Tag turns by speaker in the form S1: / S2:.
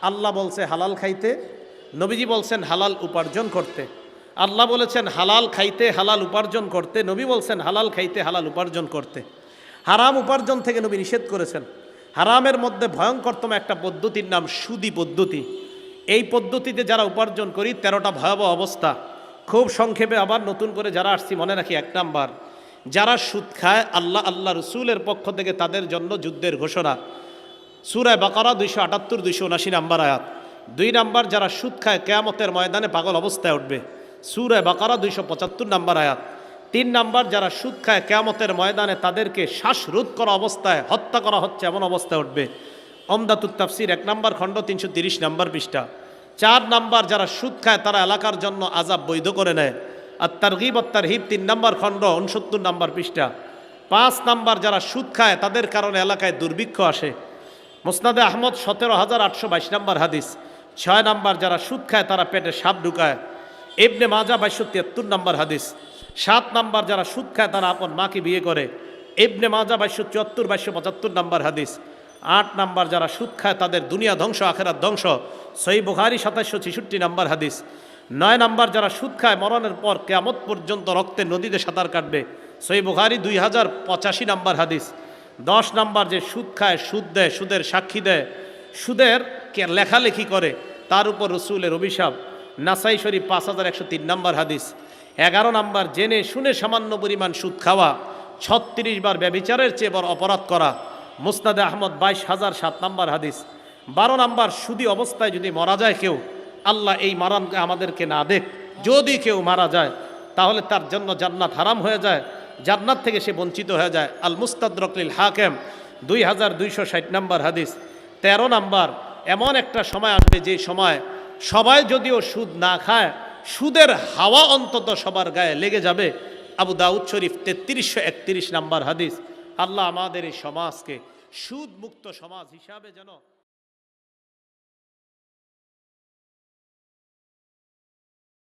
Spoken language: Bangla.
S1: আল্লাহ বলছে হালাল খাইতে, নবীজি বলছেন হালাল উপার্জন করতে। আল্লাহ বলেছেন হালাল খাইতে হালাল উপার্জন করতে, নবী বলছেন হালাল খাইতে হালাল উপার্জন করতে। হারাম উপার্জন থেকে নবী নিষেধ করেছেন। হারামের মধ্যে ভয়ঙ্করতম একটা পদ্ধতির নাম সুদি পদ্ধতি। এই পদ্ধতিতে যারা উপার্জন করি 13টা ভয়াবহ অবস্থা। খুব সংক্ষেপে আবার নতুন করে যারা আসছি মনে রাখি। 1 নাম্বার, যারা সুদ খায় আল্লাহ রসুলের পক্ষ থেকে তাদের জন্য যুদ্ধের ঘোষণা, সূরা বাকারা 278 279 নাম্বার আয়াত। 2 নাম্বার, যারা সুদ খায় কিয়ামতের ময়দানে পাগল অবস্থায় উঠবে, সূরা বাকারা 275 নাম্বার আয়াত। 3 নাম্বার, যারা সুদ খায় কিয়ামতের ময়দানে তাদেরকে শ্বাসরোধ করা অবস্থায় হত্যা করা হচ্ছে এমন অবস্থায় উঠবে, ওমদাতুত তাফসির 1 নাম্বার খণ্ড 330 নাম্বার পৃষ্ঠা। 4 নাম্বার, যারা সুদ খায় তারা এলাকার জন্য আযাব বৈধ করে নেয়, আর তারগীব আর তারহিব 3 নাম্বার খণ্ড 69 নাম্বার পৃষ্ঠা। 5 নাম্বার, যারা সুদ খায় তাদের কারণে এলাকায় দুর্ভিক্ষ আসে, মুসনাদে আহমদ 17,822 নাম্বার হাদিস। 6 নাম্বার, যারা সুদ খায় তারা পেটে সাপ ঢুকায়, ইবনে মাজাহ 2273 নাম্বার হাদিস। 7 নাম্বার, যারা সুদ খায় তারা আপন মাকে বিয়ে করে, ইবনে মাজাহ 2274 2275 নাম্বার হাদিস। 8 নাম্বার, যারা সুদ খায় তাদের দুনিয়া ধ্বংস আখিরাত ধ্বংস, সহিহ বুখারী 2766 নাম্বার হাদিস। 9 নাম্বার, যারা সুদ খায় মরণের পর কিয়ামত পর্যন্ত রক্তের নদীতে সাঁতার কাটবে, সহিহ বুখারী 2085 নাম্বার হাদিস। 10 নাম্বার, যে সুদ খায়, সুদ দেয়, সুদের সাক্ষী দেয়, সুদের লেখালেখি করে, তার উপর রসুলের অভিশাপ, নাসাই শরীফ 5103 নাম্বার হাদিস। 11 নাম্বার, জেনে শুনে সামান্য পরিমাণ সুদ খাওয়া 36 বার ব্যভিচারের চেয়ে বড় অপরাধ করা, মুসনাদে আহমদ 22,007 নাম্বার হাদিস। 12 নাম্বার, সুদী অবস্থায় যদি মারা যায় কেউ, আল্লাহ এই মারানকে আমাদেরকে না দেখ, যদি কেউ মারা যায় তাহলে তার জন্য জান্নাত হারাম হয়ে যায়, জান্নাত থেকে সে বঞ্চিত হয়ে যায়। আল মুস্তাদরাক লিল হাকিম 2260 নাম্বার হাদিস। 13 নাম্বার, এমন একটা সময় আসবে যে সময় সবাই যদিও সুদ না খায়, সুদের হাওয়া অন্তত সবার গায়ে লেগে যাবে। আবু দাউদ শরীফ 3331 নাম্বার হাদিস। আল্লাহ আমাদের এই সমাজকে সুদ মুক্ত সমাজ হিসাবে যেন